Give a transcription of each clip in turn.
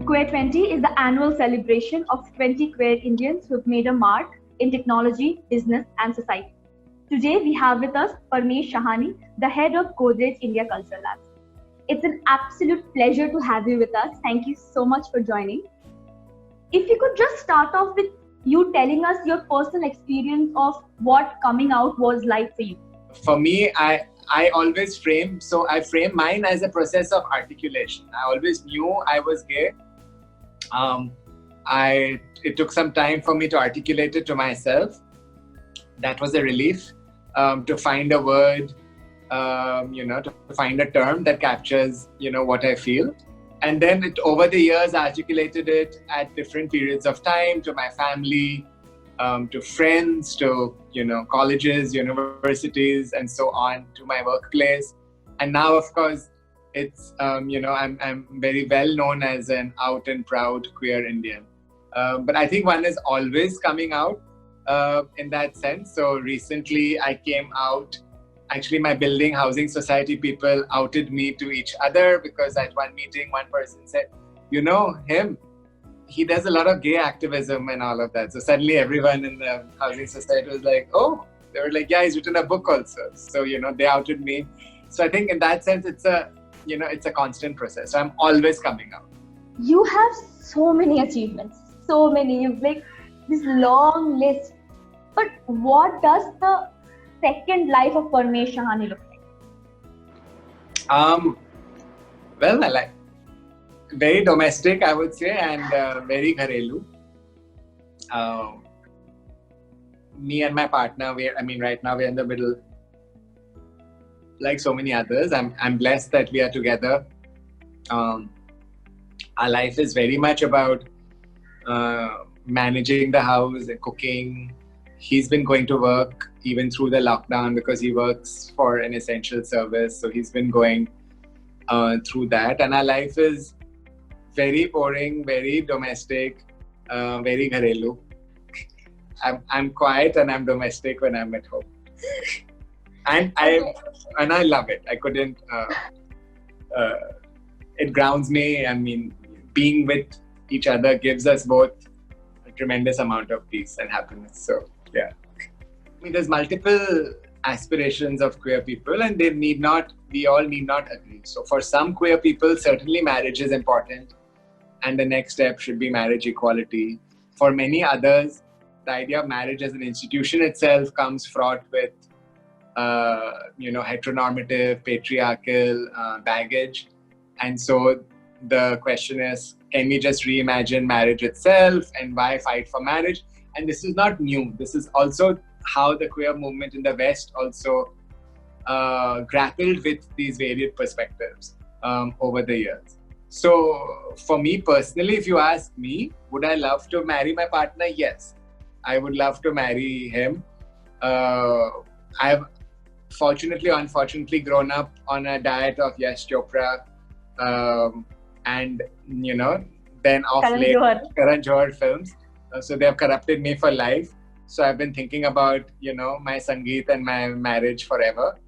QueerTWENTY is the annual celebration of 20 queer Indians who have made a mark in technology, business, and society. Today we have with us Parmesh Shahani, the head of Godrej Culture Lab. It's an absolute pleasure to have you with us. Thank you so much for joining. If you could just start off with you telling us your personal experience of what coming out was like for you. For me, I always frame mine as a process of articulation. I always knew I was gay. It took some time for me to articulate it to myself. That was a relief, to find a word, to find a term that captures, what I feel. And then over the years, I articulated it at different periods of time to my family, to friends, to, colleges, universities, and so on, to my workplace. And now, of course, it's, I'm very well known as an out and proud queer Indian. But I think one is always coming out in that sense. So recently I came out. Actually, my building housing society people outed me to each other because at one meeting, one person said, him, he does a lot of gay activism and all of that. So suddenly everyone in the housing society was like, oh, they were like, yeah, he's written a book also. So, they outed me. So I think in that sense, it's a constant process. So I'm always coming out. You have so many achievements, so many. You've like this long list. But what does the second life of Parmesh Shahani look like? Well, I like very domestic, I would say, and very gharelu. Me and my partner, right now we're in the middle, like so many others. I'm blessed that we are together. Our life is very much about managing the house and cooking. He's been going to work even through the lockdown because he works for an essential service. So he's been going through that. And our life is very boring, very domestic, very gharelu. I'm quiet and I'm domestic when I'm at home. And I love it. I couldn't, it grounds me. I mean, being with each other gives us both a tremendous amount of peace and happiness. So, yeah. I mean, there's multiple aspirations of queer people and we all need not agree. So for some queer people, certainly marriage is important and the next step should be marriage equality. For many others, the idea of marriage as an institution itself comes fraught with, heteronormative, patriarchal baggage. And so the question is, can we just reimagine marriage itself and why fight for marriage? And this is not new. This is also how the queer movement in the West also grappled with these varied perspectives over the years. So for me personally, if you ask me, would I love to marry my partner? Yes, I would love to marry him. I've unfortunately grown up on a diet of Yash Chopra and, then of late Karan Johar films. So they have corrupted me for life. So I've been thinking about, my Sangeet and my marriage forever.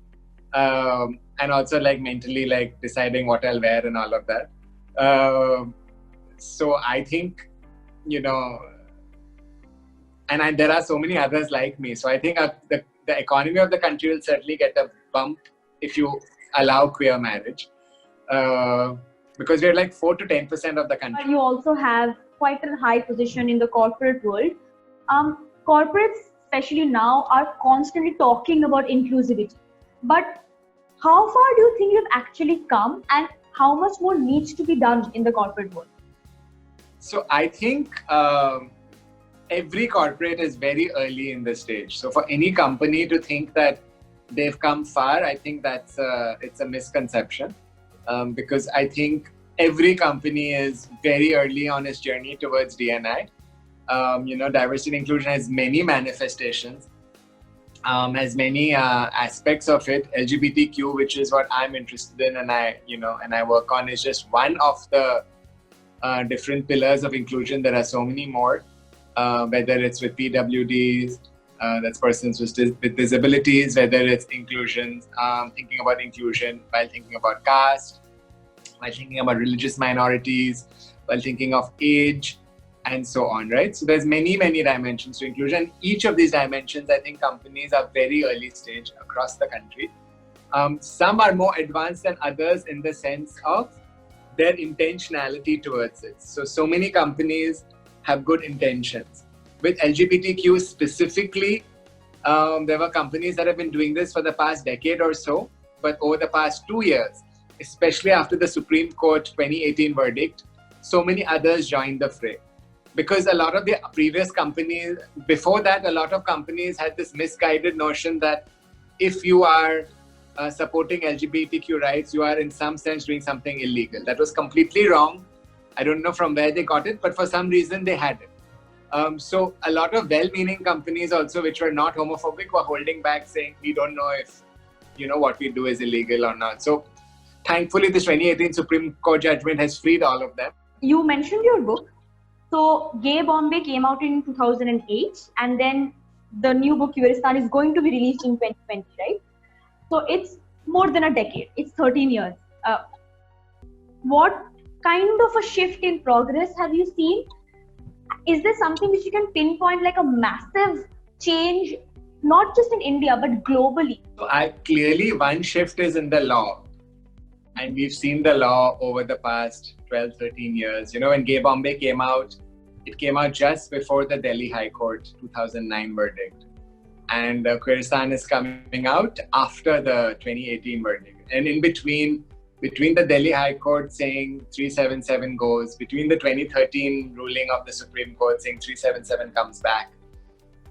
And also mentally deciding what I'll wear and all of that. So I think, and there are so many others like me. So I think the economy of the country will certainly get a bump if you allow queer marriage. Because we're 4 to 10% of the country. You also have quite a high position in the corporate world. Corporates, especially now, are constantly talking about inclusivity. But how far do you think you've actually come and how much more needs to be done in the corporate world? So I think every corporate is very early in the stage. So for any company to think that they've come far, I think it's a misconception. Because I think every company is very early on its journey towards D&I. Diversity and inclusion has many manifestations, has many aspects of it. LGBTQ, which is what I'm interested in and I work on, is just one of the different pillars of inclusion. There are so many more, whether it's with PWDs, that's persons with disabilities, whether it's inclusion, thinking about inclusion while thinking about caste, while thinking about religious minorities, while thinking of age, and so on, right? So there's many dimensions to inclusion. Each of these dimensions, I think companies are very early stage across the country. Some are more advanced than others in the sense of their intentionality towards it. So many companies have good intentions. With LGBTQ specifically, there were companies that have been doing this for the past decade or so, but over the past 2 years, especially after the Supreme Court 2018 verdict, so many others joined the fray. Because a lot of the previous companies, before that, a lot of companies had this misguided notion that if you are supporting LGBTQ rights, you are in some sense doing something illegal. That was completely wrong. I don't know from where they got it, but for some reason they had it. So a lot of well-meaning companies also, which were not homophobic, were holding back saying, we don't know if, what we do is illegal or not. So thankfully, this 2018 Supreme Court judgment has freed all of them. You mentioned your book. So Gay Bombay came out in 2008, and then the new book QueerTWENTY is going to be released in 2020, right? So it's more than a decade. It's 13 years. What kind of a shift in progress have you seen? Is there something which you can pinpoint, like a massive change, not just in India, but globally? So clearly one shift is in the law. And we've seen the law over the past 12, 13 years. When Gay Bombay came out, it came out just before the Delhi High Court 2009 verdict. And QueerTWENTY is coming out after the 2018 verdict. And in between the Delhi High Court saying 377 goes, between the 2013 ruling of the Supreme Court saying 377 comes back,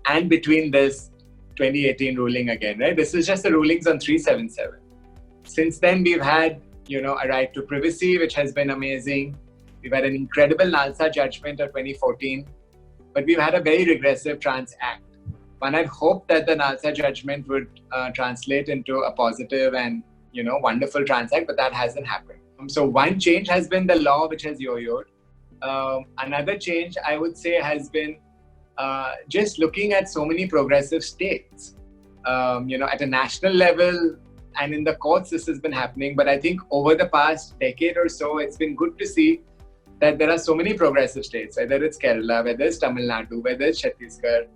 and between this 2018 ruling again, right? This is just the rulings on 377. Since then, we've had, a right to privacy, which has been amazing. We've had an incredible NALSA judgment of 2014, but we've had a very regressive Trans Act. One had hoped that the NALSA judgment would translate into a positive and, wonderful Trans Act, but that hasn't happened. So one change has been the law, which has yo-yoed. Another change, I would say, has been just looking at so many progressive states. At a national level and in the courts, this has been happening. But I think over the past decade or so, it's been good to see that there are so many progressive states, whether it's Kerala, whether it's Tamil Nadu, whether it's Chhattisgarh,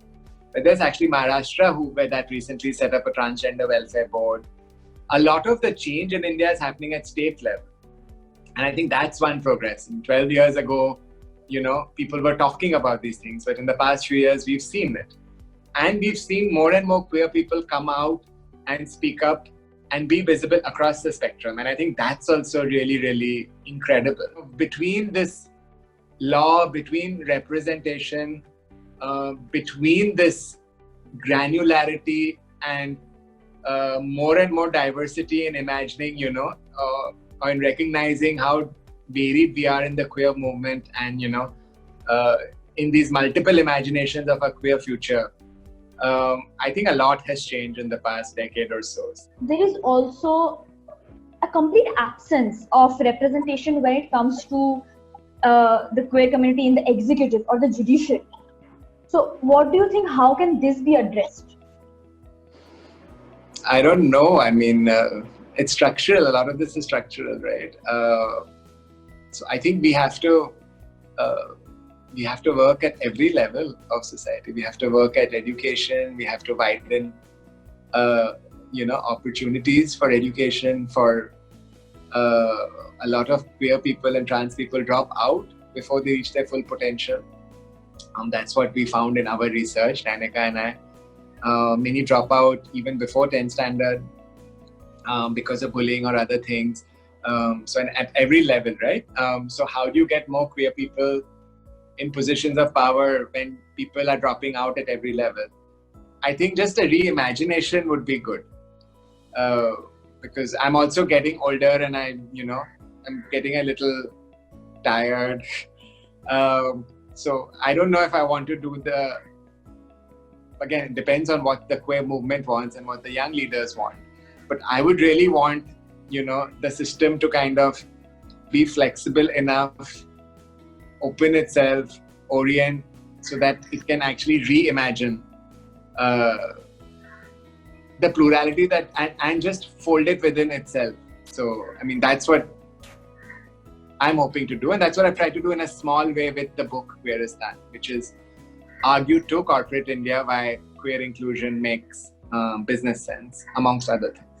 whether it's actually Maharashtra, where that recently set up a transgender welfare board. A lot of the change in India is happening at state level. And I think that's one progress. 12 years ago, people were talking about these things, but in the past few years, we've seen it. And we've seen more and more queer people come out and speak up and be visible across the spectrum. And I think that's also really, really incredible. Between this law, between representation, between this granularity and more and more diversity in imagining, or in recognizing how varied we are in the queer movement and, in these multiple imaginations of a queer future. I think a lot has changed in the past decade or so. There is also a complete absence of representation when it comes to the queer community in the executive or the judiciary. So what do you think, how can this be addressed? I don't know. I mean, it's structural. A lot of this is structural, right? So I think we have to work at every level of society. We have to work at education. We have to widen, opportunities for education. For a lot of queer people and trans people drop out before they reach their full potential. That's what we found in our research, Danika and I. Many drop out even before 10th standard because of bullying or other things. So at every level, right? So how do you get more queer people in positions of power when people are dropping out at every level? I think just a reimagination would be good. Because I'm also getting older and I'm getting a little tired. So I don't know if I want to do again, it depends on what the queer movement wants and what the young leaders want. But I would really want, the system to kind of be flexible enough, open itself, orient, so that it can actually reimagine the plurality and just fold it within itself. So, I mean, that's what I'm hoping to do. And that's what I've tried to do in a small way with the book Queer Is That, which is argue to corporate India why queer inclusion makes business sense, amongst other things.